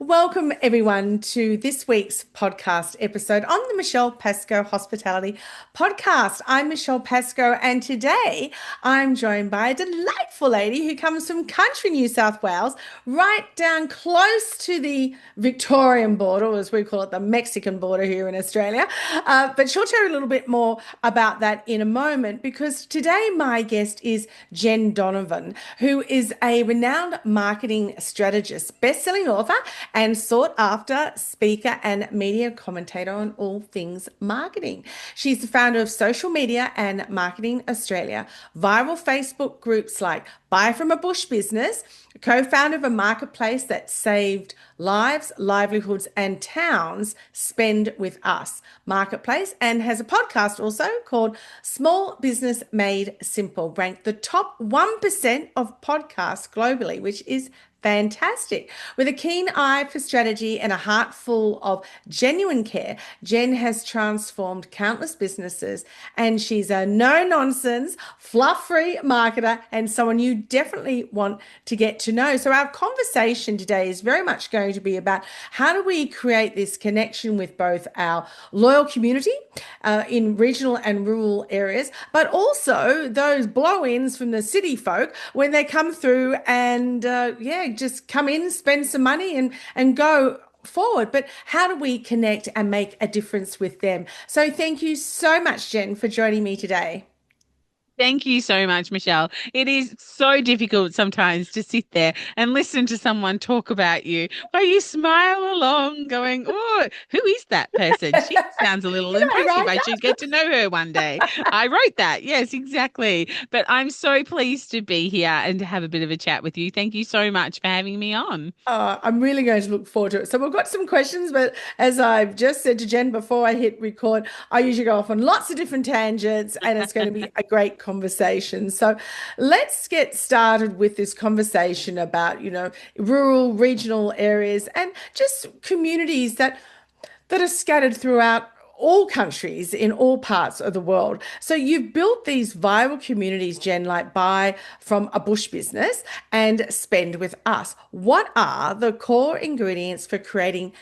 Welcome, everyone, to this week's podcast episode on the Michelle Pascoe Hospitality Podcast. I'm Michelle Pascoe, and today I'm joined by a delightful lady who comes from country New South Wales, right down close to the Victorian border, or as we call it, the Mexican border here in Australia. But she'll tell you a little bit more about that in a moment, because today my guest is Jenn Donovan, who is a renowned marketing strategist, best-selling author, and sought after speaker and media commentator on all things marketing. She's the founder of Social Media and Marketing Australia, viral Facebook groups like Buy from a Bush Business, co-founder of a marketplace that saved lives, livelihoods, and towns, Spend with Us marketplace, and has a podcast also called Small Business Made Simple, ranked the top 1% of podcasts globally, which is fantastic. With a keen eye for strategy and a heart full of genuine care, Jenn has transformed countless businesses, and she's a no-nonsense, fluff-free marketer and someone you definitely want to get to know. So our conversation today is very much going to be about how do we create this connection with both our loyal community in regional and rural areas, but also those blow-ins from the city folk when they come through and just come in, spend some money and go forward. But how do we connect and make a difference with them? So thank you so much, Jenn, for joining me today. Thank you so much, Michelle. It is so difficult sometimes to sit there and listen to someone talk about you while you smile along, going, "Oh, who is that person? She sounds a little impressive. Right? I should get to know her one day." I wrote that. Yes, exactly. But I'm so pleased to be here and to have a bit of a chat with you. Thank you so much for having me on. I'm really going to look forward to it. So we've got some questions, but as I've just said to Jenn before I hit record, I usually go off on lots of different tangents and it's going to be a great conversation. So let's get started with this conversation about, rural, regional areas and just communities that are scattered throughout all countries in all parts of the world. So you've built these viral communities, Jenn, like Buy from a Bush Business and Spend with Us. What are the core ingredients for creating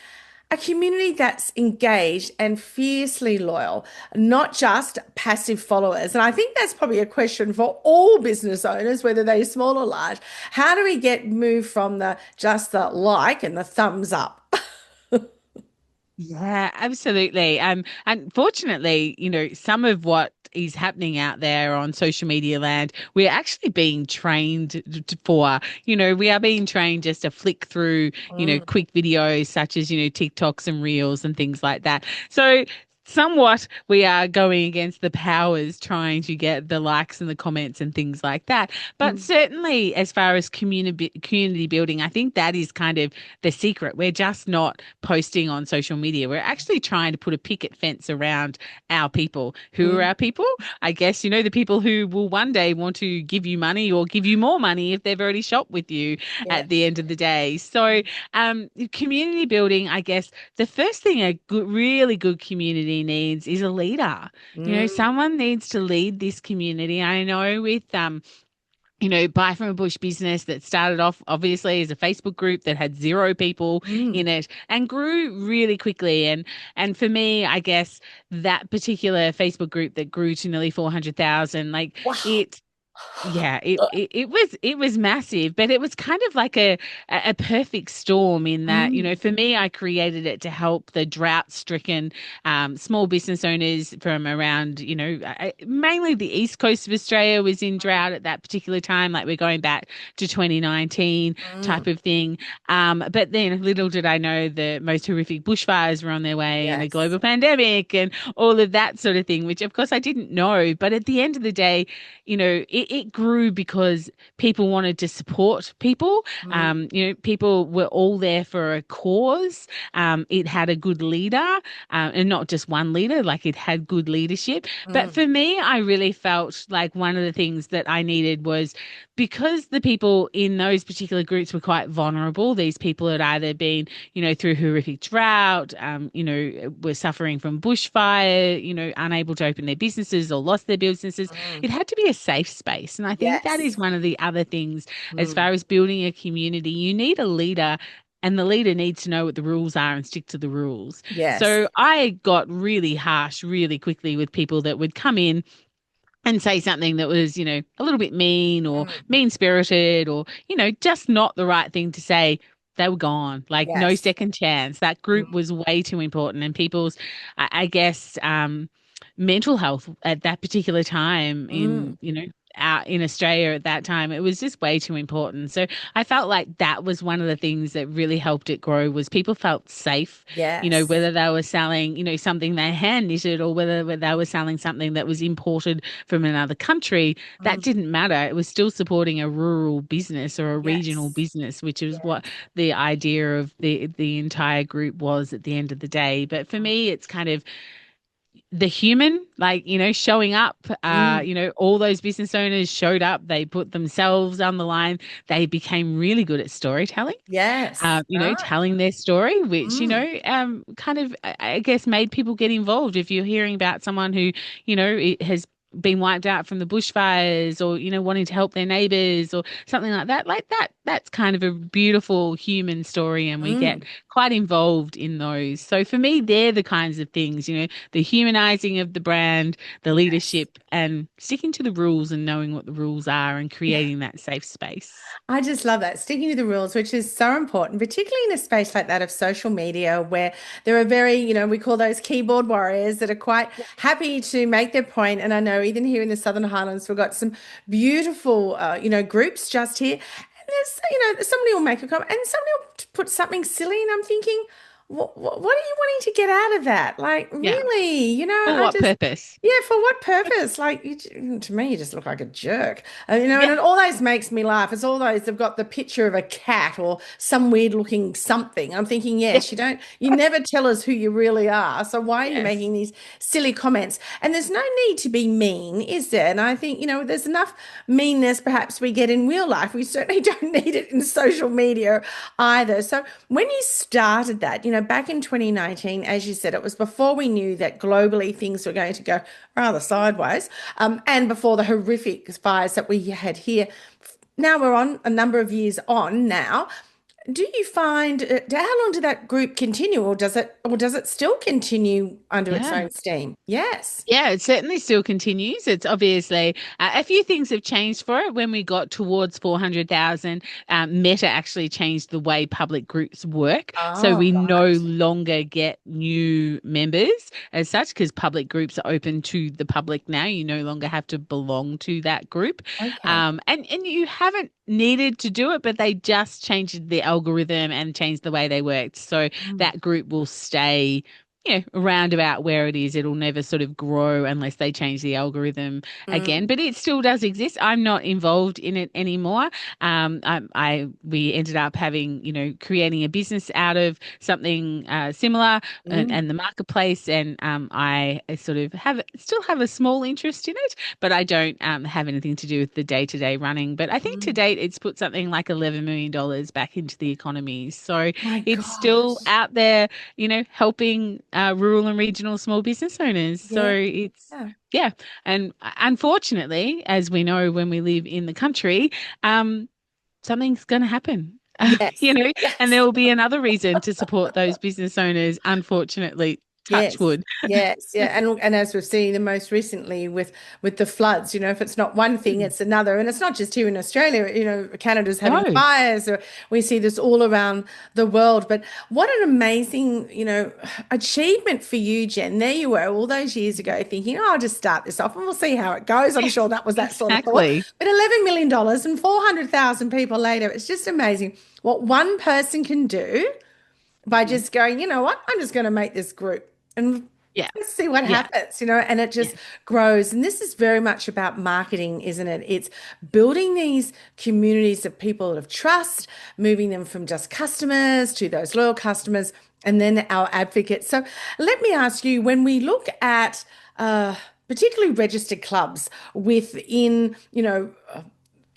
a community that's engaged and fiercely loyal, not just passive followers? And I think that's probably a question for all business owners, whether they're small or large. How do we get moved from the just the like and the thumbs up? Yeah, absolutely. Unfortunately, some of what is happening out there on social media land, we're actually being trained for. We are being trained just to flick through, quick videos such as, TikToks and Reels and things like that. So somewhat we are going against the powers trying to get the likes and the comments and things like that. But Mm. certainly as far as community building, I think that is kind of the secret. We're just not posting on social media. We're actually trying to put a picket fence around our people. Who are Mm. our people? I guess, the people who will one day want to give you money or give you more money if they've already shopped with you Yeah. at the end of the day. So, community building, I guess the first thing a good, really good community needs is a leader. Mm. Someone needs to lead this community. I know with Buy from a Bush Business that started off obviously as a Facebook group that had zero people Mm. in it and grew really quickly. And for me, I guess that particular Facebook group that grew to nearly 400,000, like Wow. it yeah, it was massive, but it was kind of like a perfect storm in that, Mm. for me, I created it to help the drought-stricken small business owners from around, mainly the east coast of Australia was in drought at that particular time. Like we're going back to 2019 Mm. type of thing. But then little did I know the most horrific bushfires were on their way and a Yes. global pandemic and all of that sort of thing, which of course I didn't know. But at the end of the day, it grew because people wanted to support people. Mm. People were all there for a cause. It had a good leader, and not just one leader, like it had good leadership. But Mm. for me, I really felt like one of the things that I needed was because the people in those particular groups were quite vulnerable. These people had either been, through horrific drought, were suffering from bushfire, unable to open their businesses or lost their businesses. Mm. It had to be a safe space. And I think that is Yes. one of the other things as Mm. far as building a community. You need a leader and the leader needs to know what the rules are and stick to the rules. Yes. So I got really harsh really quickly with people that would come in and say something that was, a little bit mean or Mm. mean spirited or, just not the right thing to say. They were gone, like no Yes. second chance. That group Mm. was way too important. And people's, I guess, mental health at that particular time Mm. out in Australia at that time, it was just way too important. So I felt like that was one of the things that really helped it grow was people felt safe, Yes. whether they were selling, something they hand knitted or whether they were selling something that was imported from another country, that Mm. didn't matter. It was still supporting a rural business or a regional Yes. business, which is what Yes. the idea of the entire group was at the end of the day. But for me, it's kind of the human, like, showing up, Mm. all those business owners showed up, they put themselves on the line, they became really good at storytelling, Yes. Right. telling their story, which, Mm. kind of, I guess, made people get involved. If you're hearing about someone who, it has been wiped out from the bushfires or, wanting to help their neighbors or something like that's kind of a beautiful human story. And we get Mm. quite involved in those. So for me, they're the kinds of things, the humanizing of the brand, the Yes. leadership, and sticking to the rules and knowing what the rules are and Yeah. creating that safe space. I just love that. Sticking to the rules, which is so important, particularly in a space like that of social media, where there are very, we call those keyboard warriors that are quite happy to make their point. And I know even here in the Southern Highlands, we've got some beautiful, groups just here. And there's, somebody will make a comment and somebody will put something silly, and I'm thinking, what are you wanting to get out of that? Like, Yeah. really, For I what just. purpose? Yeah, for what purpose? Like, to me, you just look like a jerk. And Yeah. it always makes me laugh. It's all those, they've got the picture of a cat or some weird looking something. I'm thinking, Yeah. yes, you never tell us who you really are. So why are you Yes. making these silly comments? And there's no need to be mean, is there? And I think, there's enough meanness perhaps we get in real life. We certainly don't need it in social media either. So when you started that, back in 2019, as you said, it was before we knew that globally things were going to go rather sideways, and before the horrific fires that we had here. Now we're on a number of years on now. Do you find how long did that group continue, or does it still continue under its Yeah. own steam? Yes. Yeah, it certainly still continues. It's obviously a few things have changed for it. When we got towards 400,000, Meta actually changed the way public groups work. So Oh, we no right. longer get new members as such because public groups are open to the public now. You no longer have to belong to that group. Okay. And you haven't needed to do it, but they just changed the algorithm and changed the way they worked. So Mm. that group will stay around about where it is. It'll never sort of grow unless they change the algorithm again. Mm. But it still does exist. I'm not involved in it anymore. We ended up having, creating a business out of something similar Mm. and the marketplace. And I sort of still have a small interest in it, but I don't have anything to do with the day-to-day running. But I think to Mm. date, it's put something like $11 million back into the economy. So My it's still gosh. out there, helping rural and regional small business owners. So Yeah. it's, Yeah. yeah. And unfortunately, as we know when we live in the country, um, something's going to happen. Yes. And there Yes. will be another reason to support those business owners, unfortunately, touch Yes, wood. yes, yeah, and as we've seen the most recently with the floods, if it's not one thing, Mm. it's another, and it's not just here in Australia. Canada's having No. fires, or we see this all around the world. But what an amazing, achievement for you, Jen. There you were all those years ago, thinking, "Oh, I'll just start this off, and we'll see how it goes." I'm Yes, sure that was that sort of thought. exactly. But $11 million and 400,000 people later, it's just amazing what one person can do by Mm. just going, you know what, I'm just going to make this group and Yeah. let's see what Yeah. happens, and it Yeah. just grows. And this is very much about marketing, isn't it? It's building these communities of people of trust, moving them from just customers to those loyal customers, and then our advocates. So let me ask you, when we look at particularly registered clubs within,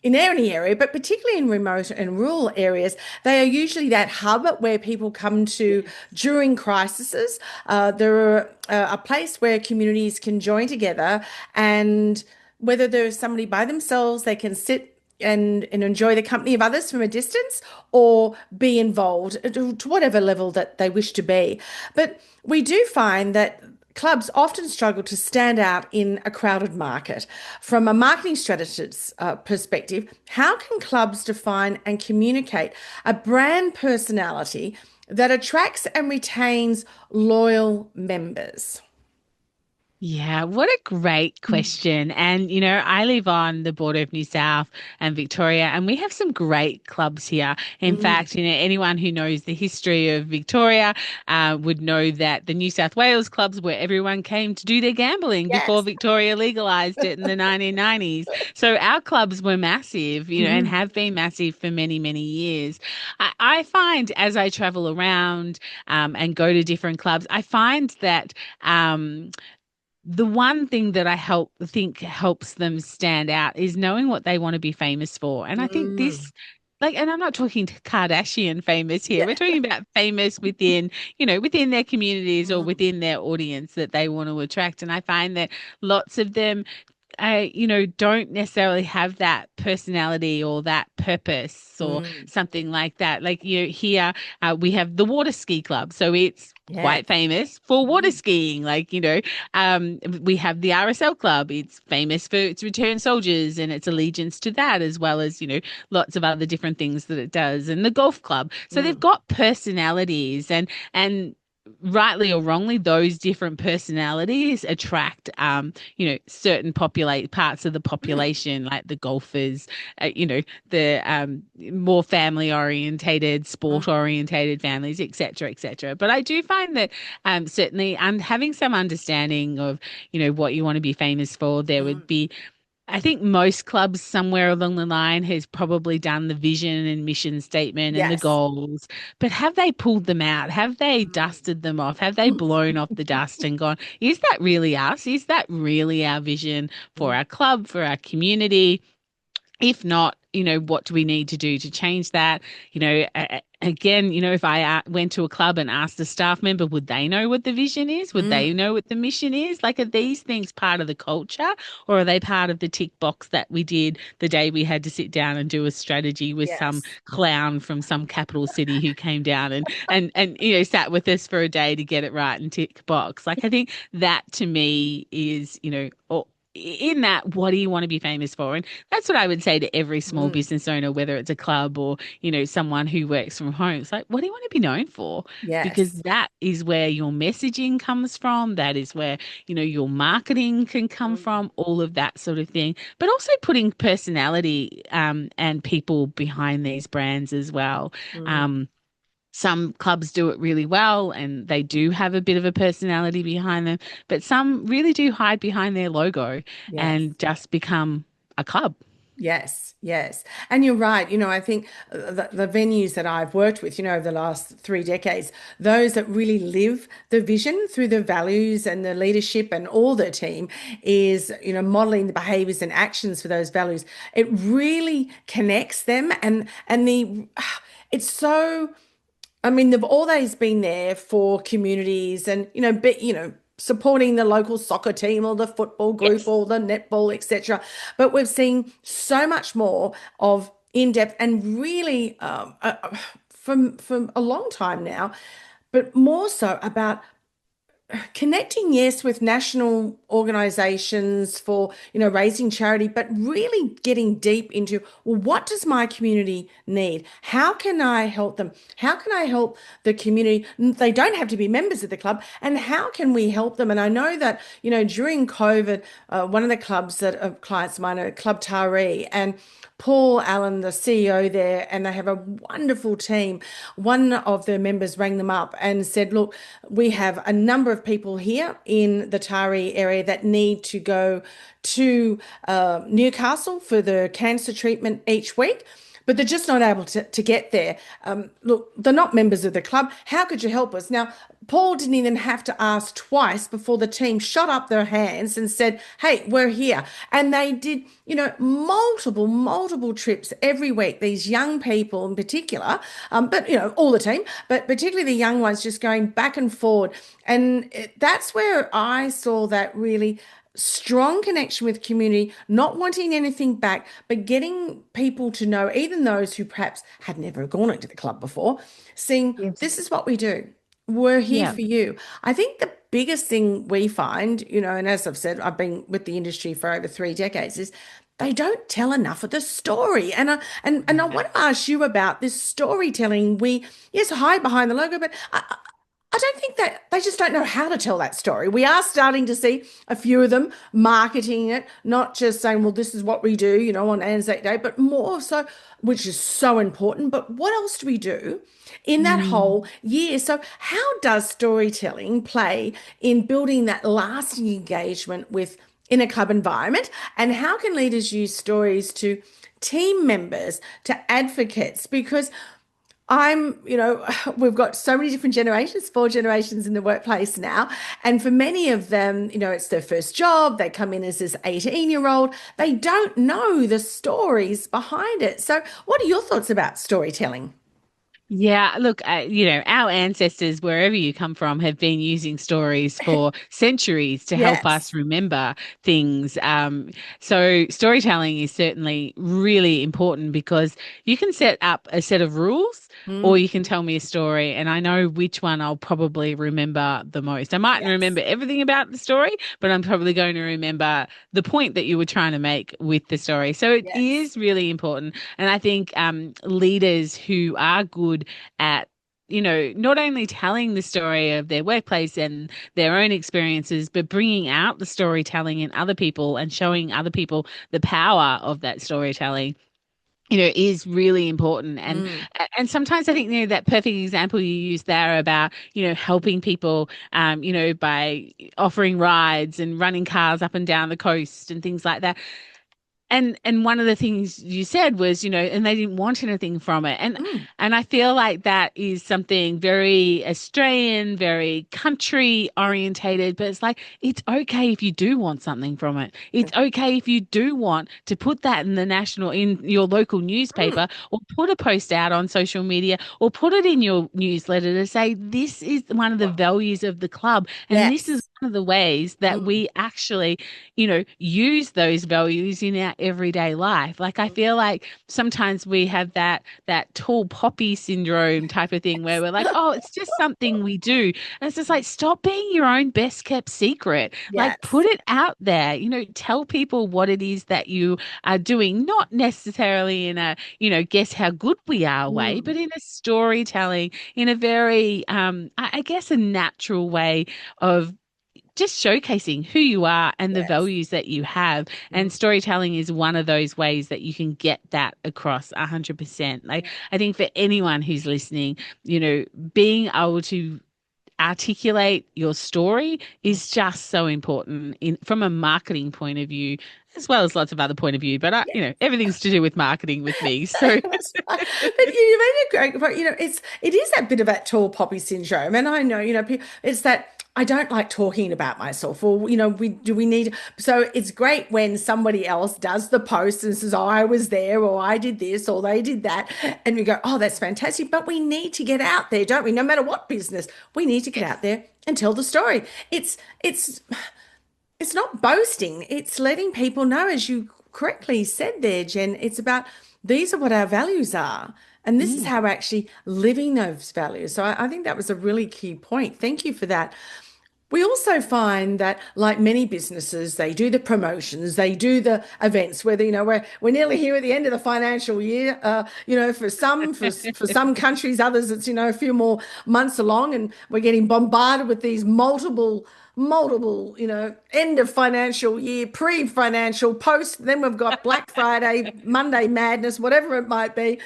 in any area, but particularly in remote and rural areas, they are usually that hub where people come to Yes. during crises. They're a place where communities can join together, and whether there's somebody by themselves, they can sit and enjoy the company of others from a distance, or be involved to whatever level that they wish to be. But we do find that clubs often struggle to stand out in a crowded market. From a marketing strategist's perspective, how can clubs define and communicate a brand personality that attracts and retains loyal members? Yeah, what a great question. And, I live on the border of New South and Victoria, and we have some great clubs here. In Mm, fact, anyone who knows the history of Victoria would know that the New South Wales clubs where everyone came to do their gambling before yes. Victoria legalized it in the 1990s. So our clubs were massive, and Mhm. have been massive for many, many years. I find as I travel around and go to different clubs, I find that. The one thing that I think helps them stand out is knowing what they want to be famous for. And I think Mm, this, like, and I'm not talking Kardashian famous here. We're yeah. talking about famous within, within their communities or Mm, within their audience that they want to attract. And I find that lots of them don't necessarily have that personality or that purpose or mm, something like that. Like here, we have the water ski club, so it's yes. quite famous for water Mm, skiing. Like we have the RSL club. It's famous for its returned soldiers and its allegiance to that, as well as lots of other different things that it does. And the golf club. So they've mm, got personalities and rightly or wrongly, those different personalities attract, certain populate parts of the mm, population, like the golfers, the more family orientated, sport mm, orientated families, etc., etc. But I do find that certainly, and having some understanding of, what you want to be famous for, there would mm. be I think most clubs somewhere along the line has probably done the vision and mission statement and the Yes. goals, but have they pulled them out? Have they Mm, dusted them off? Have they blown off the dust and gone, is that really us? Is that really our vision for mm, our club, for our community? If not, what do we need to do to change that? Again, if I went to a club and asked a staff member, would they know what the vision is? Would mm. they know what the mission is? Like, are these things part of the culture, or are they part of the tick box that we did the day we had to sit down and do a strategy with some Yes. clown from some capital city who came down and sat with us for a day to get it right and tick box? Like, I think that to me is, in that, what do you want to be famous for? And that's what I would say to every small Mm, business owner, whether it's a club or, someone who works from home. It's like, what do you want to be known for? Because yes. that is where your messaging comes from. That is where, your marketing can come Mm, from, all of that sort of thing. But also putting personality and people behind these brands as well. mm, Um, some clubs do it really well and they do have a bit of a personality behind them, but some really do hide behind their logo yes. and just become a club. Yes, yes. And you're right. I think the venues that I've worked with, over the last 3 decades, those that really live the vision through the values and the leadership and all the team is, modeling the behaviors and actions for those values. It really connects them and it's so I mean, they've always been there for communities and, supporting the local soccer team or the football group Yes. or the netball, etc. But we've seen so much more of in-depth and really from a long time now, but more so about connecting, yes, with national organizations for, raising charity, but really getting deep into, well, what does my community need? How can I help them? How can I help the community? They don't have to be members of the club. And how can we help them? And I know that, during COVID, one of the clubs that clients of mine are Club Taree, and Paul Allen, the CEO there, and they have a wonderful team. One of the members rang them up and said, look, we have a number of people here in the Taree area that need to go to Newcastle for the cancer treatment each week, but they're just not able to get there. Look, they're not members of the club. How could you help us? Now, Paul didn't even have to ask twice before the team shot up their hands and said, hey, we're here. And they did, multiple trips every week. These young people in particular, but, all the team, but particularly the young ones just going back and forward. And that's where I saw that really strong connection with community, not wanting anything back, but getting people to know, even those who perhaps had never gone into the club before, seeing Yes. this is what we do. We're here Yeah. for you. I think the biggest thing we find, and as I've said, I've been with the industry for over 3 decades, is they don't tell enough of the story. And I Yeah. want to ask you about this storytelling. We, yes, hide behind the logo, but I don't think that they just don't know how to tell that story. We are starting to see a few of them marketing it, not just saying, well, this is what we do, on Anzac Day, but more so, which is so important. But what else do we do in that Mm. whole year? So, how does storytelling play in building that lasting engagement with in a club environment? And how can leaders use stories to team members, to advocates? Because we've got so many different generations, 4 generations in the workplace now. And for many of them, it's their first job. They come in as this 18-year-old. They don't know the stories behind it. So, what are your thoughts about storytelling? Yeah, look, our ancestors, wherever you come from, have been using stories for centuries to help Yes. us remember things. So storytelling is certainly really important because you can set up a set of rules or Mm, you can tell me a story, and I know which one I'll probably remember the most. I mightn't yes. remember everything about the story, but I'm probably going to remember the point that you were trying to make with the story. So it Yes. is really important. And I think leaders who are good at not only telling the story of their workplace and their own experiences, but bringing out the storytelling in other people and showing other people the power of that storytelling, is really important. Mm, And sometimes I think, that perfect example you used there about, helping people, by offering rides and running cars up and down the coast and things like that. And one of the things you said was, and they didn't want anything from it. mm, And I feel like that is something very Australian, very country orientated, but it's like it's okay if you do want something from it. It's okay if you do want to put that in your local mm. newspaper or put a post out on social media or put it in your newsletter to say this is one of the values of the club and this is Yes. one of the ways that Mm, we actually use those values in our everyday life. Like I feel like sometimes we have that tall poppy syndrome type of thing where we're like, oh, it's just something we do. And it's just like, stop being your own best kept secret. Like put yes. it out there, tell people what it is that you are doing, not necessarily in a, guess how good we are way, Mm, but in a storytelling, in a very I guess a natural way of just showcasing who you are and the yes. values that you have. Mm, And storytelling is one of those ways that you can get that across 100%. Like, I think for anyone who's listening, being able to articulate your story mm. is just so important from a marketing point of view, as well as lots of other point of view. But everything's to do with marketing with me. So That's right. But you made a great point. It is that bit of that tall poppy syndrome, and I know, it's that I don't like talking about myself, or we need. So it's great when somebody else does the post and says, "Oh, I was there," or "I did this," or "They did that," and we go, "Oh, that's fantastic." But we need to get out there, don't we? No matter what business, we need to get yes. out there and tell the story. It's it's not boasting, it's letting people know, as you correctly said there, Jen. It's about these are what our values are. And this is Mm. how we're actually living those values. So I think that was a really key point. Thank you for that. We also find that, like many businesses, they do the promotions, they do the events. Whether we're nearly here at the end of the financial year. For some countries, others it's a few more months along, and we're getting bombarded with these multiple end of financial year, pre-financial, post. Then we've got Black Friday, Monday madness, whatever it might be.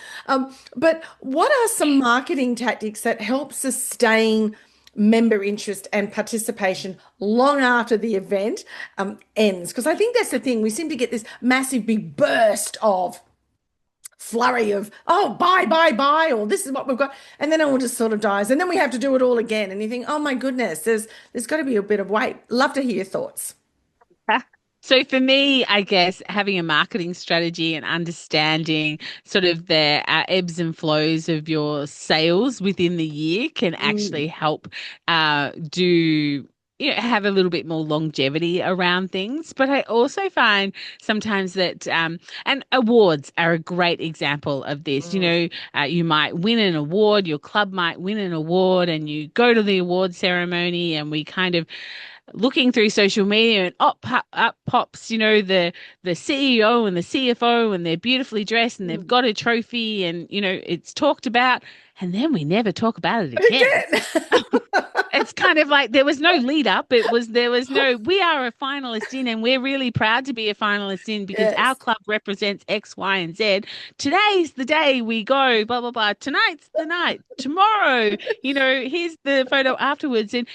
But what are some marketing tactics that help sustain member interest and participation long after the event ends? Because I think that's the thing. We seem to get this massive big burst of flurry of, oh, buy, or this is what we've got. And then it all just sort of dies. And then we have to do it all again. And you think, oh my goodness, there's got to be a bit of wait. Love to hear your thoughts. So for me, I guess having a marketing strategy and understanding sort of the ebbs and flows of your sales within the year can Mm, actually help do. have a little bit more longevity around things. But I also find sometimes that, and awards are a great example of this. Mm. You might win an award, your club might win an award, and you go to the award ceremony, and we kind of looking through social media and up pops, the CEO and the CFO, and they're beautifully dressed and they've Mm. got a trophy, and it's talked about, and then we never talk about it again. Again. It's kind of like there was no lead up. There was no, we are a finalist in, and we're really proud to be a finalist in because our Yes. club represents X, Y, and Z. Today's the day we go, blah, blah, blah. Tonight's the night. Tomorrow, here's the photo afterwards. And,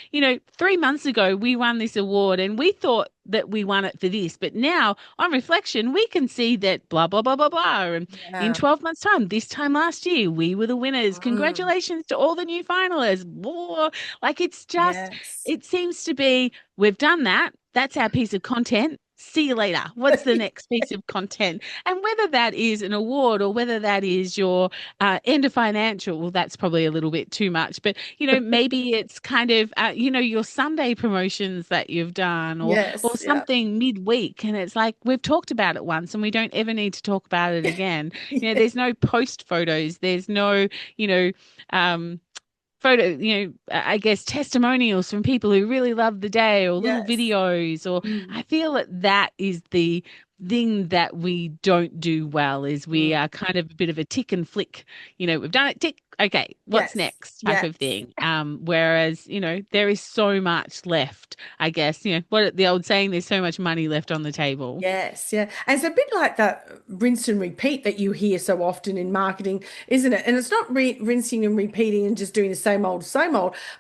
3 months ago, we won this award and we thought that we won it for this. But now, on reflection, we can see that blah, blah, blah, blah, blah. And in Yeah. 12 months' time, this time last year, we were the winners. Mm. Congratulations to all the new finalists. Blah. Like it's just, Yes. it seems to be, we've done that. That's our piece of content. See you later. What's the next piece of content? And whether that is an award or whether that is your end of financial, well, that's probably a little bit too much. But, maybe it's kind of, your Sunday promotions that you've done or Yes. Yeah. something midweek. And it's like, we've talked about it once and we don't ever need to talk about it again. Yeah. There's no post photos. There's no, um, I guess testimonials from people who really love the day or little Yes. videos, or Mm. I feel that that is the thing that we don't do well is we Mm. are kind of a bit of a tick and flick, we've done it, tick, okay, what's Yes. next type Yes. of thing. Whereas, there is so much left, I guess, what the old saying, there's so much money left on the table. Yes, yeah. And it's a bit like that rinse and repeat that you hear so often in marketing, isn't it? And it's not rinsing and repeating and just doing the same old,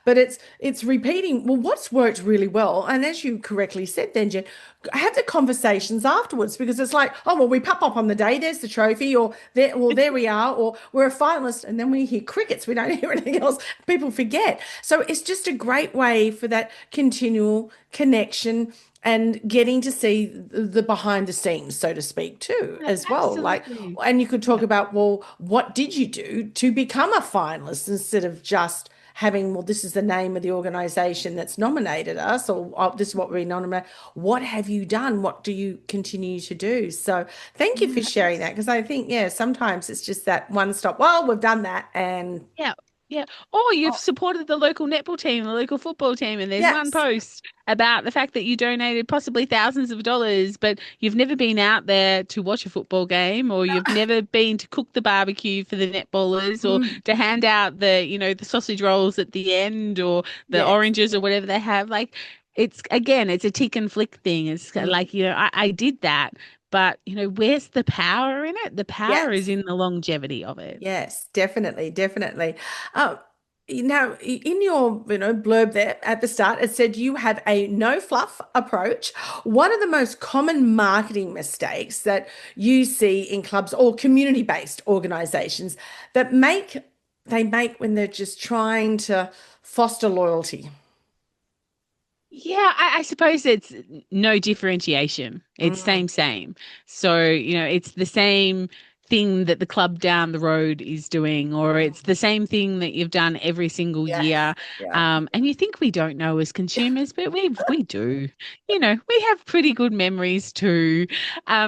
but it's repeating, well, what's worked really well. And as you correctly said then, Jen, have the conversations afterwards because it's like, oh, well, we pop up on the day, there's the trophy, or there, well, there we are, or we're a finalist, and then we hear crickets, we don't hear anything else. People forget. So it's just a great way for that continual connection and getting to see the behind the scenes, so to speak, too, as well. Like, Absolutely. and you could talk Yeah. about, well, what did you do to become a finalist instead of just having, well, this is the name of the organization that's nominated us, or oh, this is what we nominate. What have you done? What do you continue to do? So, thank you for Yeah. sharing that because I think, yeah, sometimes it's just that one stop. Well, we've done that, and Yeah. Yeah. Or you've oh, supported the local netball team, the local football team, and there's one yes, post about the fact that you donated possibly thousands of dollars, but you've never been out there to watch a football game, or you've never been to cook the barbecue for the netballers, or mm, to hand out the sausage rolls at the end, or the yes, oranges, or whatever they have. Like, it's a tick and flick thing. It's mm, like, I did that, but, where's the power in it? The power is yes. in the longevity of it. Yes, definitely, definitely. Um, Now, in your blurb there at the start, it said you have a no fluff approach. One of the most common marketing mistakes that you see in clubs or community-based organizations that they make when they're just trying to foster loyalty. Yeah, I suppose it's no differentiation. It's Mm, same. So, it's the same thing that the club down the road is doing, or it's mm, the same thing that you've done every single yes, year. yeah. And you think we don't know as consumers, but we do. We have pretty good memories too.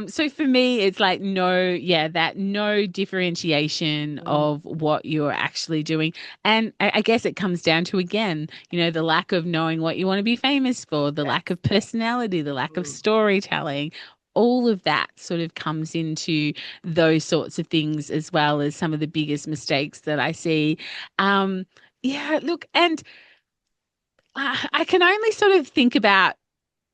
So for me, it's like that no differentiation Mm, of what you're actually doing. And I guess it comes down to, again, the lack of knowing what you want to be famous for, the yes. lack of personality, the lack of Mm, storytelling. All of that sort of comes into those sorts of things, as well as some of the biggest mistakes that I see. Yeah, look, and I can only sort of think about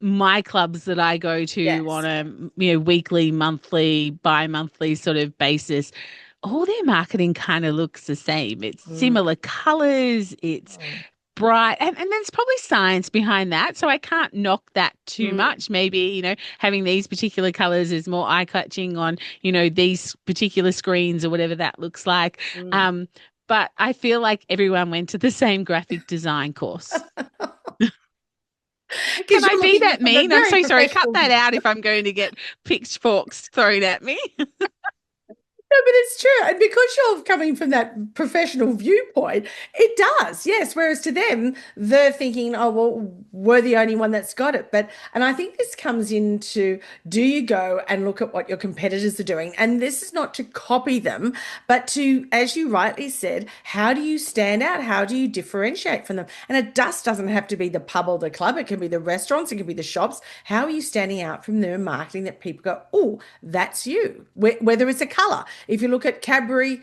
my clubs that I go to on yes. a weekly, monthly, bi-monthly sort of basis. All their marketing kind of looks the same. It's Mm, similar colors, it's mm, bright, and there's probably science behind that. So I can't knock that too mm, much. Maybe, having these particular colors is more eye-catching on, these particular screens or whatever that looks like. mm. Um, but I feel like everyone went to the same graphic design course. Can Because I you're be looking that for the mean? I'm very so sorry. Cut professional. that out if I'm going to get pitchforks thrown at me. No, but it's true. And because you're coming from that professional viewpoint, it does, yes. Whereas to them, they're thinking, oh, well, we're the only one that's got it. And I think this comes into, do you go and look at what your competitors are doing? And this is not to copy them, but to, as you rightly said, how do you stand out? How do you differentiate from them? And it just doesn't have to be the pub or the club. It can be the restaurants, it can be the shops. How are you standing out from their marketing that people go, oh, that's you? Whether it's a color. If you look at Cadbury,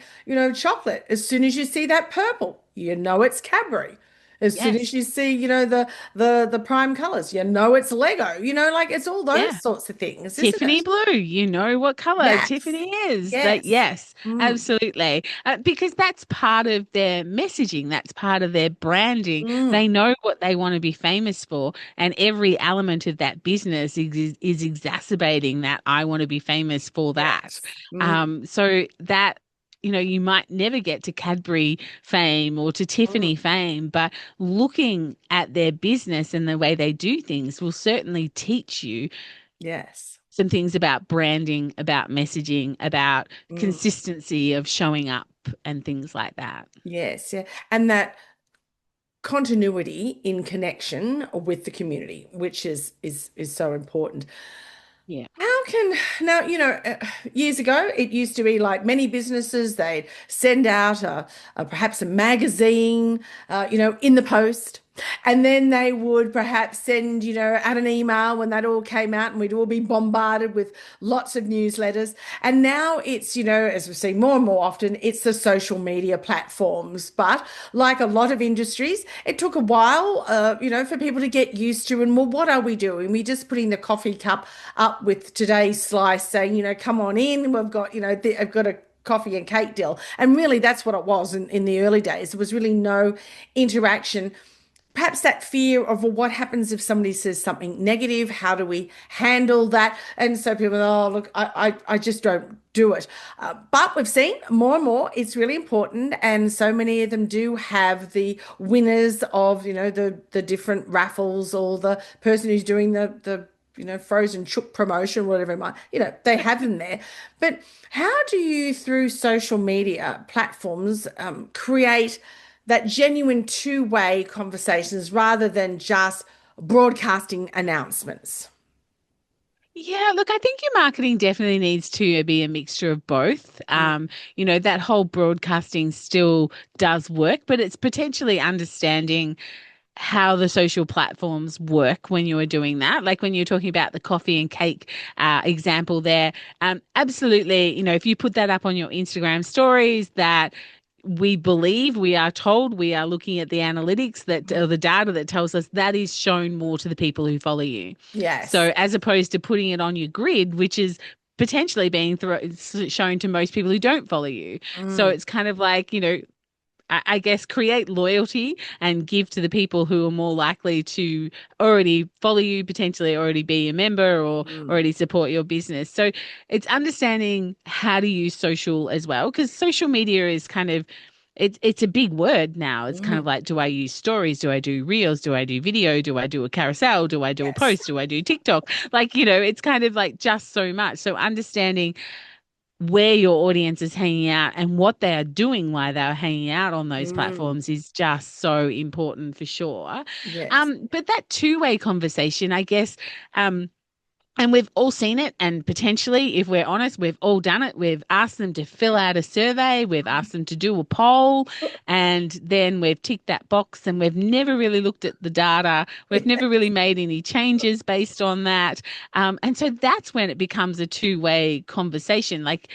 chocolate, as soon as you see that purple, you know it's Cadbury. As soon as Yes. you see, the prime colors, you know it's Lego. Like it's all those Yeah. sorts of things, isn't Tiffany it? blue, you know what color Yes. Tiffany is. Like, Yes. yes, Mm, absolutely. Because that's part of their messaging, that's part of their branding. mm, They know what they want to be famous for, and every element of that business is exacerbating that I want to be famous for that. yes. Mm, So that. You might never get to Cadbury fame or to Tiffany mm, fame, but looking at their business and the way they do things will certainly teach you yes. some things about branding, about messaging, about Mm, consistency of showing up and things like that. yes. Yeah. And that continuity in connection with the community, which is so important. Yeah. How can now, years ago, it used to be like many businesses, they'd send out perhaps a magazine, in the post. And then they would perhaps send, out an email when that all came out, and we'd all be bombarded with lots of newsletters. And now it's, as we see more and more often, it's the social media platforms. But like a lot of industries, it took a while, for people to get used to. And well, what are we doing? We're just putting the coffee cup up with today's slice, saying, come on in. We've got, I've got a coffee and cake deal. And really, that's what it was in the early days. There was really no interaction. Perhaps that fear of, well, what happens if somebody says something negative? How do we handle that? And so people, oh, look, I just don't do it. But we've seen more and more, it's really important. And so many of them do have the winners of, the different raffles, or the person who's doing the frozen chook promotion, whatever it might, they have them there. But how do you, through social media platforms, create that genuine two-way conversations rather than just broadcasting announcements? Yeah, look, I think your marketing definitely needs to be a mixture of both. Mm, That whole broadcasting still does work, but it's potentially understanding how the social platforms work when you are doing that. Like when you're talking about the coffee and cake example there, absolutely, if you put that up on your Instagram stories, that we are told, we are looking at the analytics that mm. or the data that tells us that is shown more to the people who follow you. Yes. So as opposed to putting it on your grid, which is potentially being shown to most people who don't follow you. So Mm, it's kind of like, I guess create loyalty and give to the people who are more likely to already follow you, potentially already be a member or mm, already support your business. So it's understanding how to use social as well, because social media is kind of it's a big word now. It's kind of mm. like, do I use stories? Do I do reels? Do I do video? Do I do a carousel? Do I do a Yes. post? Do I do TikTok? Like, it's kind of like just so much. So understanding where your audience is hanging out and what they are doing while they're hanging out on those Mm, platforms is just so important for sure. yes. But that two-way conversation, I guess, and we've all seen it, and potentially, if we're honest, we've all done it. We've asked them to fill out a survey, we've asked them to do a poll, and then we've ticked that box, and we've never really looked at the data. We've never really made any changes based on that. And so that's when it becomes a two-way conversation. Like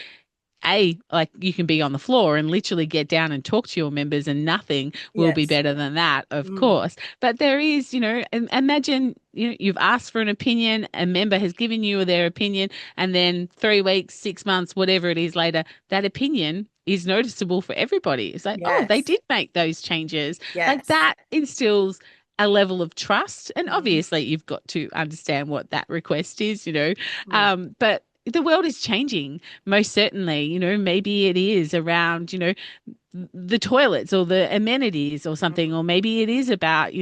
you can be on the floor and literally get down and talk to your members, and nothing will be Yes. better than that, of Mm, course. But there is, imagine, you've asked for an opinion, a member has given you their opinion, and then 3 weeks, 6 months, whatever it is later, that opinion is noticeable for everybody. It's like, oh, they yes. did make those changes. Like Yes. that instills a level of trust. And Mm, obviously, you've got to understand what that request is. mm, But the world is changing, most certainly. Maybe it is around, the toilets or the amenities or something, or maybe it is about,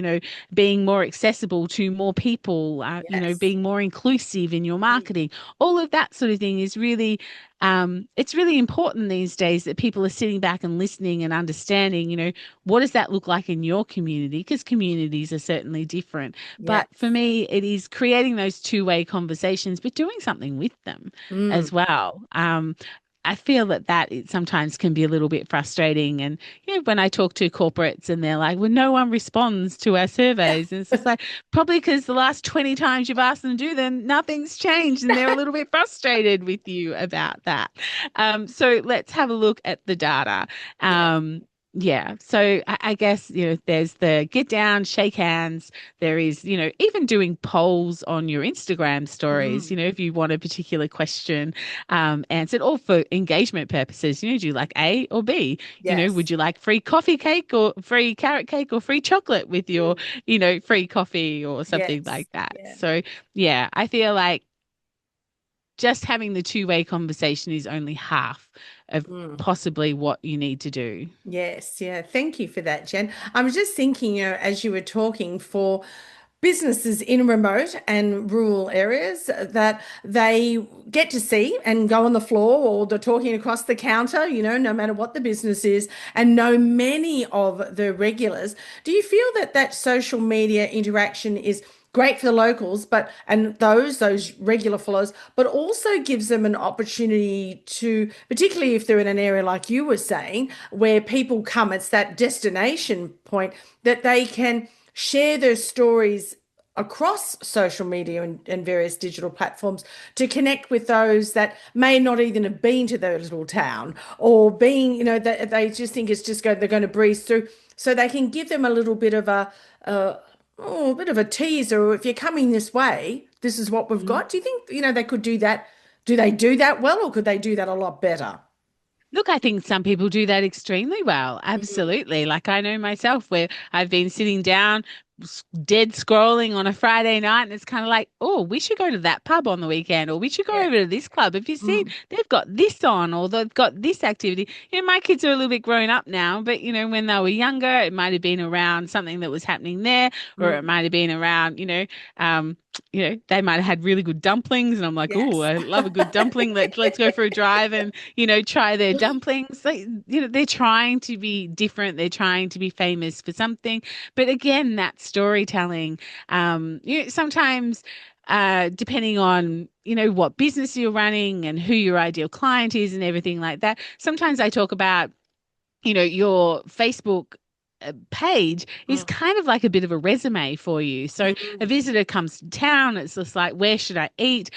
being more accessible to more people, Yes. being more inclusive in your Mm. marketing. All of that sort of thing is really, it's really important these days that people are sitting back and listening and understanding, what does that look like in your community? Because communities are certainly different. But for Yes. me, it is creating those two-way conversations, but doing something with them Mm. as well. I feel that it sometimes can be a little bit frustrating. And, when I talk to corporates and they're like, well, no one responds to our surveys. And it's just like, probably because the last 20 times you've asked them to do them, nothing's changed. And they're a little bit frustrated with you about that. So let's have a look at the data. Yes. Yeah. So I guess, there's the get down, shake hands. There is, even doing polls on your Instagram stories, Mm. if you want a particular question answered, or for engagement purposes, do you like A or B? Would Yes. you like free coffee cake or free carrot cake or free chocolate with your, Mm. free coffee or something Yes. like that? Yeah. So, yeah, I feel like just having the two-way conversation is only half of Mm. possibly what you need to do. Yes, yeah. Thank you for that, Jen. I was just thinking, as you were talking, for businesses in remote and rural areas that they get to see and go on the floor or they're talking across the counter, no matter what the business is, and know many of the regulars. Do you feel that that social media interaction is great for the locals, but and those regular followers, but also gives them an opportunity to, particularly if they're in an area like you were saying, where people come, it's that destination point that they can share their stories across social media and various digital platforms to connect with those that may not even have been to their little town or being, that they just think it's just they're going to breeze through. So they can give them a little bit of a bit of a teaser. If you're coming this way, this is what we've got. Do you think, they could do that? Do they do that well, or could they do that a lot better? Look, I think some people do that extremely well. Mm. Absolutely. Like I know myself where I've been sitting down, dead scrolling on a Friday night, and it's kind of like, oh, we should go to that pub on the weekend, or we should go Yes. over to this club. Have you seen Mm. they've got this on, or they've got this activity? My kids are a little bit grown up now, but when they were younger, it might have been around something that was happening there, or it Mm. might have been around, they might have had really good dumplings, and I'm like, oh, Yes. I love a good dumpling. Let's go for a drive and try their dumplings. Like, they're trying to be different. They're trying to be famous for something. But again, that storytelling, sometimes depending on, what business you're running and who your ideal client is and everything like that. Sometimes I talk about your Facebook page is Mm. kind of like a bit of a resume for you. So a Mm. visitor comes to town, it's just like, where should I eat?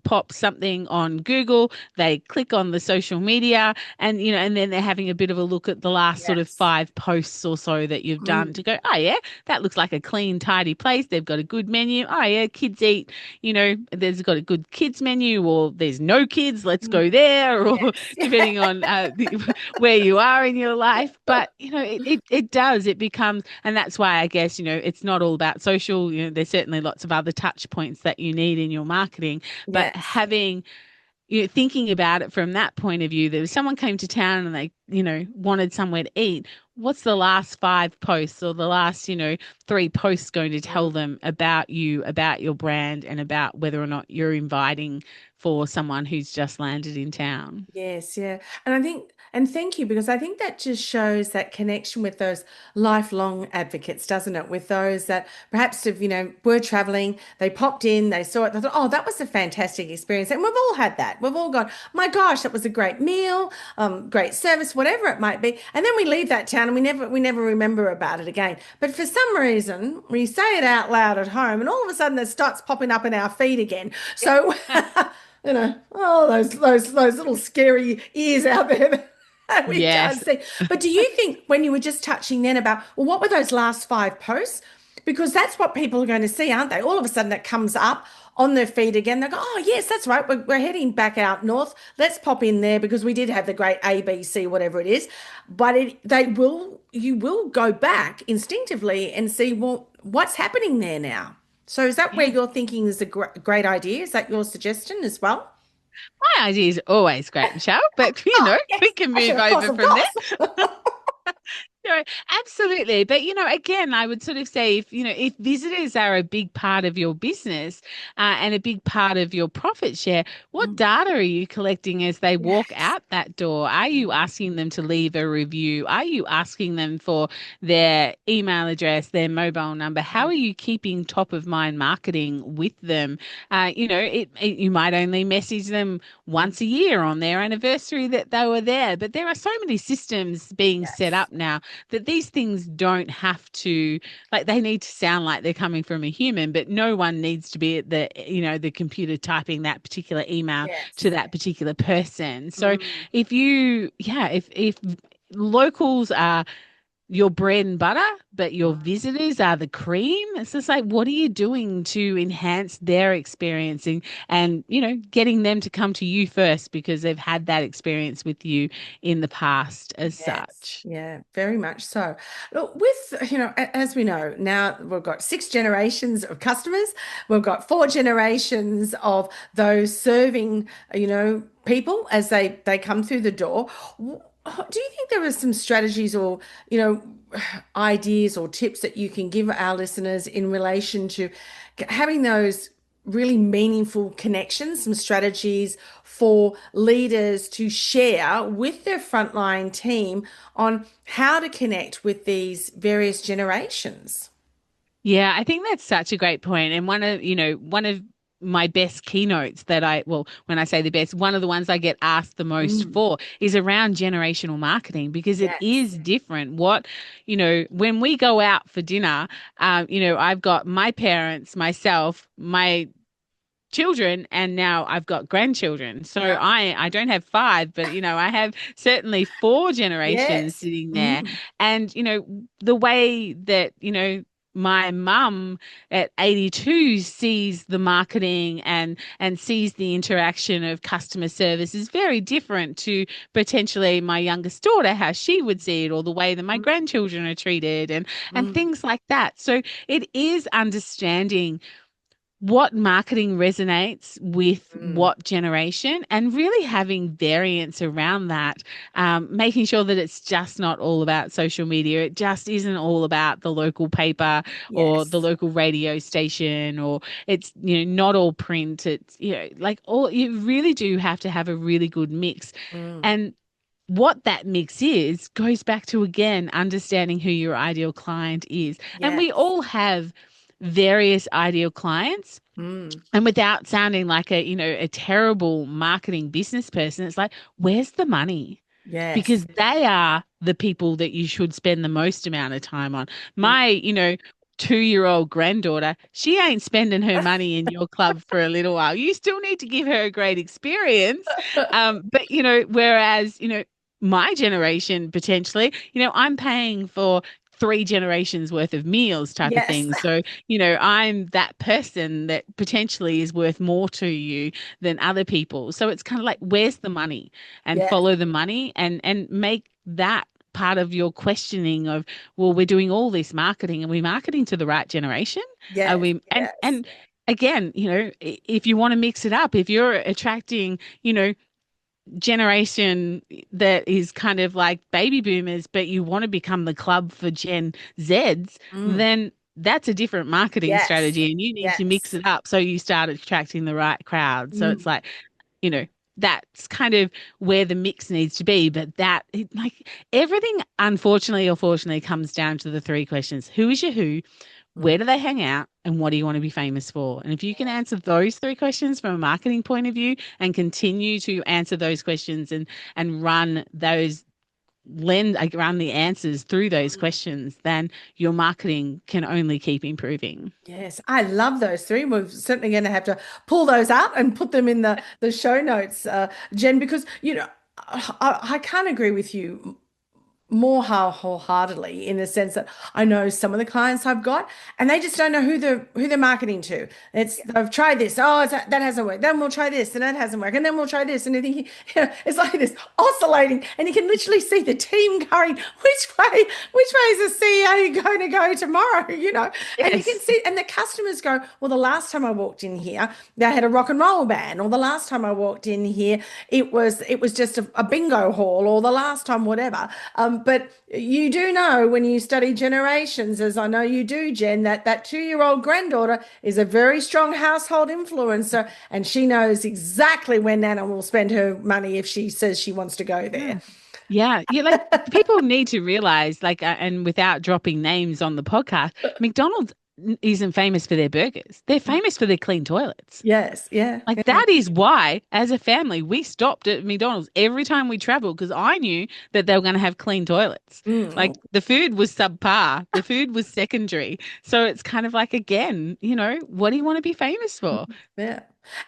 Pop something on Google, they click on the social media, and and then they're having a bit of a look at the last sort of Yes. 5 posts or so that you've done to Mm. go, oh yeah, that looks like a clean, tidy place. They've got a good menu. Oh yeah, kids eat, there's got a good kids menu, or there's no kids, let's Mm. go there, or Yes. depending on where you are in your life. But it does, it becomes, and that's why I guess, it's not all about social. There's certainly lots of other touch points that you need in your marketing, but Yes. having, thinking about it from that point of view, that if someone came to town and they, wanted somewhere to eat, what's the last 5 posts or the last, 3 posts going to tell Mm. them about you, about your brand, and about whether or not you're inviting for someone who's just landed in town? Yes, yeah. And I think, and thank you, because I think that just shows that connection with those lifelong advocates, doesn't it? With those that perhaps have, were traveling, they popped in, they saw it, they thought, oh, that was a fantastic experience. And we've all had that. We've all gone, my gosh, that was a great meal, great service, whatever it might be. And then we leave that town and we never remember about it again. But for some reason, we say it out loud at home, and all of a sudden it starts popping up in our feed again. So oh, those little scary ears out there that we can't Yes. see. But do you think, when you were just touching then about, well, what were those last 5 posts? Because that's what people are going to see, aren't they? All of a sudden it comes up on their feed again. They go, oh, yes, that's right. We're heading back out north. Let's pop in there because we did have the great ABC, whatever it is. But you will go back instinctively and see, well, what's happening there now? So is that where Yeah. you're thinking is a great idea? Is that your suggestion as well? My idea is always great, Michelle, but Oh, we yes. can I should, move of course, over of from there. course. No, absolutely. But, again, I would sort of say if visitors are a big part of your business and a big part of your profit share, what Mm, data are you collecting as they walk yes. out that door? Are you asking them to leave a review? Are you asking them for their email address, their mobile number? How Mm, are you keeping top of mind marketing with them? You might only message them mm, once a year on their anniversary that they were there, but there are so many systems being set yes. up now that these things don't have to, like, they need to sound like they're coming from a human, but no one needs to be at the computer typing that particular email to Yes. that particular person. So Mm, if locals are your bread and butter, but your mm, visitors are the cream. It's just like, what are you doing to enhance their experiencing and, getting them to come to you first because they've had that experience with you in the past as yes. such. Yeah, very much so. Look, as we know, now we've got 6 generations of customers. We've got 4 generations of those serving, people as they come through the door. Do you think there are some strategies or, you know, ideas or tips that you can give our listeners in relation to having those really meaningful connections, some strategies for leaders to share with their frontline team on how to connect with these various generations? Yeah, I think that's such a great point. And one of my best keynotes well, when I say the best, one of the ones I get asked the most Mm, for is around generational marketing because it yes. is different. When we go out for dinner, I've got my parents, myself, my children, and now I've got grandchildren. So Yeah. I don't have five, but I have certainly four generations Yes. sitting there. Mm, And the way that my mum at 82 sees the marketing and sees the interaction of customer service is very different to potentially my youngest daughter, how she would see it, or the way that my mm, grandchildren are treated and mm, things like that. So it is understanding what marketing resonates with mm. what generation and really having variance around that, making sure that it's just not all about social media. It just isn't all about the local paper or the Yes. local radio station, or it's, not all print. It's, like all, you really do have to have a really good mix. Mm, And what that mix is goes back to, again, understanding who your ideal client is. And we yes. all have various ideal clients. Mm, And without sounding like a terrible marketing business person, it's like, where's the money? yes. Because they are the people that you should spend the most amount of time on. Mm. My, 2-year-old granddaughter, she ain't spending her money in your club for a little while. You still need to give her a great experience. But, whereas, my generation potentially, I'm paying for 3 generations worth of meals type of Yes. thing. So, I'm that person that potentially is worth more to you than other people. So it's kind of like, where's the money? And Yes. follow the money and make that part of your questioning of, well, we're doing all this marketing. Are we marketing to the right generation? Are Yes. we, and, Yes. and, Again, if you want to mix it up, if you're attracting, generation that is kind of like baby boomers, but you want to become the club for Gen Zs, Mm, then that's a different marketing yes. strategy and you need to mix Yes. it up so you start attracting the right crowd. So it's Mm, like, you know, that's kind of where the mix needs to be. But like everything, unfortunately or fortunately, comes down to the 3 questions. Who is your who? mm. Where do they hang out? And what do you want to be famous for? And if you can answer those 3 questions from a marketing point of view and continue to answer those questions and run the answers through those Mm. questions, then your marketing can only keep improving. Yes, I love those three. We're certainly going to have to pull those out and put them in the show notes, Jen, because I can't agree with you more wholeheartedly in the sense that I know some of the clients I've got and they just don't know who they're marketing to. It's Yeah. they've tried this. Oh, that hasn't worked. Then we'll try this and that hasn't worked. And then we'll try this. And you're thinking, it's like this oscillating and you can literally see the team going, which way is the CEO going to go tomorrow? And you can Yes. see, and the customers go, well, the last time I walked in here, they had a rock and roll band, or the last time I walked in here, it was just a bingo hall, or the last time whatever. But you do know when you study generations, as I know you do, Jen, that that 2-year-old granddaughter is a very strong household influencer, and she knows exactly when Nana will spend her money if she says she wants to go there. Mm. Yeah, yeah, like people need to realize, like, and without dropping names on the podcast, McDonald's isn't famous for their burgers. They're famous for their clean toilets. Yes, yeah, Like yeah. that is why, as a family, we stopped at McDonald's every time we traveled because I knew that they were going to have clean toilets. Mm. Like the food was subpar, the food was secondary. So it's kind of like, again, what do you want to be famous for? Yeah.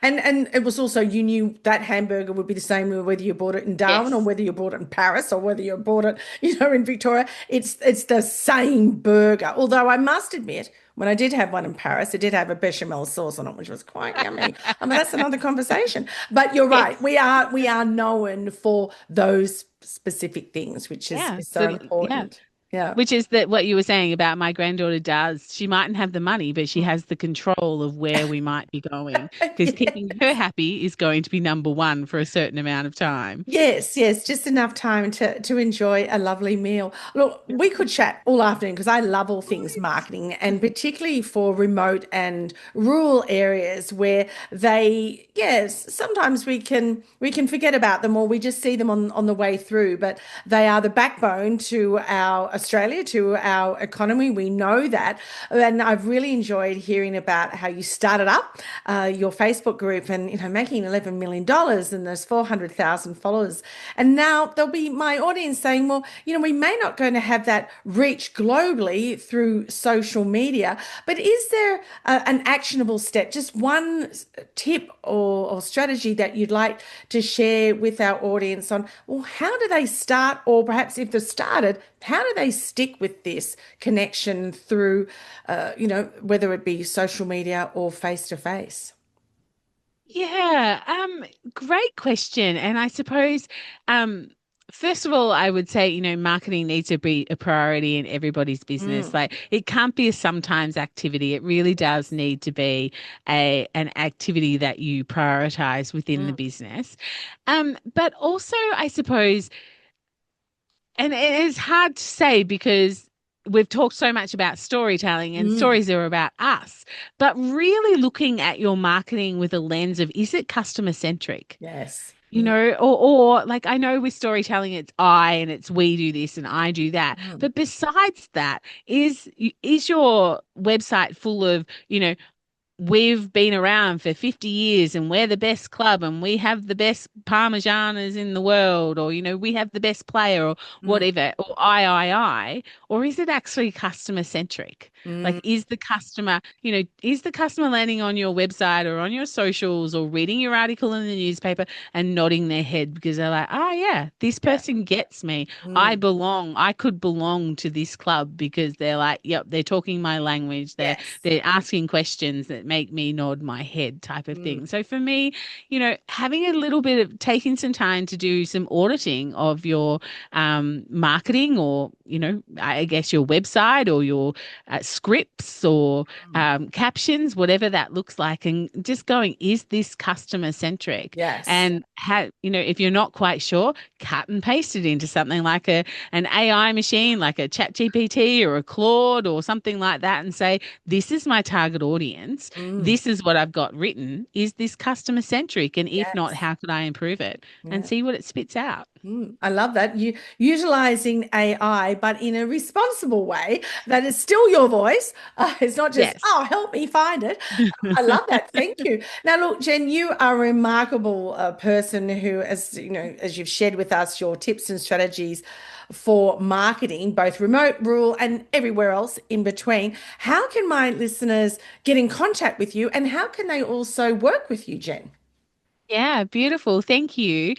And it was also you knew that hamburger would be the same whether you bought it in Darwin or Yes. whether you bought it in Paris or whether you bought it, in Victoria. It's the same burger. Although I must admit, when I did have one in Paris, it did have a bechamel sauce on it, which was quite yummy. I mean, that's another conversation. But you're right. Yes. We are known for those specific things, which is, Yeah. is so So, yeah. important. Yeah. Which is that what you were saying about my granddaughter does. She mightn't have the money, but she has the control of where we might be going because keeping her Yes. happy is going to be number one for a certain amount of time. Yes, yes, just enough time to enjoy a lovely meal. Look, we could chat all afternoon because I love all Oh, things yes. marketing and particularly for remote and rural areas where yes, sometimes we can forget about them or we just see them on the way through, but they are the backbone to our Australia, to our economy. We know that. And I've really enjoyed hearing about how you started up your Facebook group and making $11 million dollars and there's 400,000 followers. And now there'll be my audience saying, well, we may not going to have that reach globally through social media, but is there an actionable step, just one tip or strategy that you'd like to share with our audience on, well, how do they start, or perhaps if they've started, how do they stick with this connection through, whether it be social media or face to face? Yeah, great question. And I suppose, first of all, I would say, marketing needs to be a priority in everybody's business. Mm, Like it can't be a sometimes activity. It really does need to be an activity that you prioritize within the mm, business. But also, I suppose, and it is hard to say because we've talked so much about storytelling and mm. stories are about us, but really looking at your marketing with a lens of is it customer centric? Yes. Or like I know with storytelling it's I and it's we do this and I do that. Mm, But besides that, is your website full of, we've been around for 50 years and we're the best club and we have the best parmesanas in the world, or we have the best player, or mm, whatever, or I, or is it actually customer centric? Like mm. is the customer landing on your website or on your socials or reading your article in the newspaper and nodding their head because they're like, oh yeah, this Yeah. person gets me. Mm. I could belong to this club because they're like, yep, they're talking my language. Yes. They're asking questions that make me nod my head type of Mm, thing. So for me, having a little bit of taking some time to do some auditing of your marketing, or, I guess your website or your scripts or mm. captions, whatever that looks like, and just going, is this customer centric? Yes. And if you're not quite sure, cut and paste it into something like an AI machine, like a chat GPT or a Claude or something like that, and say, this is my target audience. Mm. This is what I've got written. Is this customer centric? And if not, Yes. how could I improve it? And Yeah. see what it spits out. Mm. I love that. You utilizing AI, but in a responsible way that is still your voice. It's not just, Yes. oh, help me find it. I love that. Thank you. Now, look, Jen, you are a remarkable person who, as you know, as you've shared with us your tips and strategies for marketing, both remote, rural, and everywhere else in between. How can my listeners get in contact with you, and how can they also work with you, Jen? Yeah, beautiful. Thank you.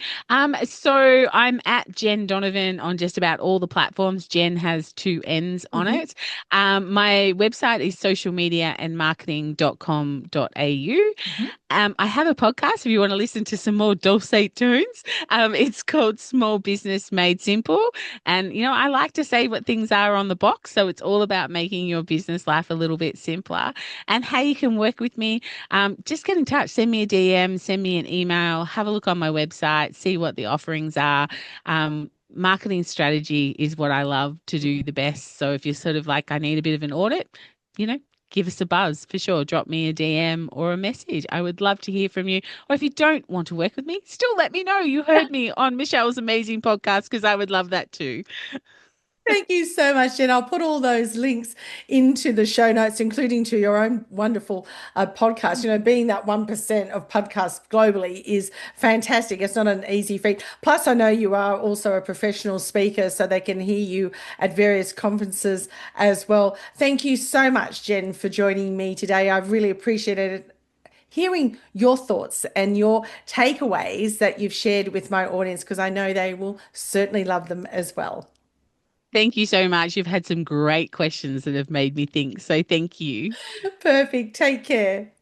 So I'm at Jenn Donovan on just about all the platforms. Jen has two N's on Hmm. it. My website is socialmediaandmarketing.com.au. Hmm. I have a podcast if you want to listen to some more dulcet tones. It's called Small Business Made Simple. And, I like to say what things are on the box. So it's all about making your business life a little bit simpler. And how you can work with me, just get in touch. Send me a DM, send me an email, have a look on my website, see what the offerings are. Marketing strategy is what I love to do the best. So if you're sort of like, I need a bit of an audit, you know, give us a buzz for sure. Drop me a DM or a message. I would love to hear from you. Or if you don't want to work with me, still let me know you heard me on Michelle's amazing podcast because I would love that too. Thank you so much, Jen. I'll put all those links into the show notes, including to your own wonderful podcast. Being that 1% of podcasts globally is fantastic. It's not an easy feat. Plus, I know you are also a professional speaker, so they can hear you at various conferences as well. Thank you so much, Jen, for joining me today. I've really appreciated it. Hearing your thoughts and your takeaways that you've shared with my audience, because I know they will certainly love them as well. Thank you so much. You've had some great questions that have made me think. So thank you. Perfect. Take care.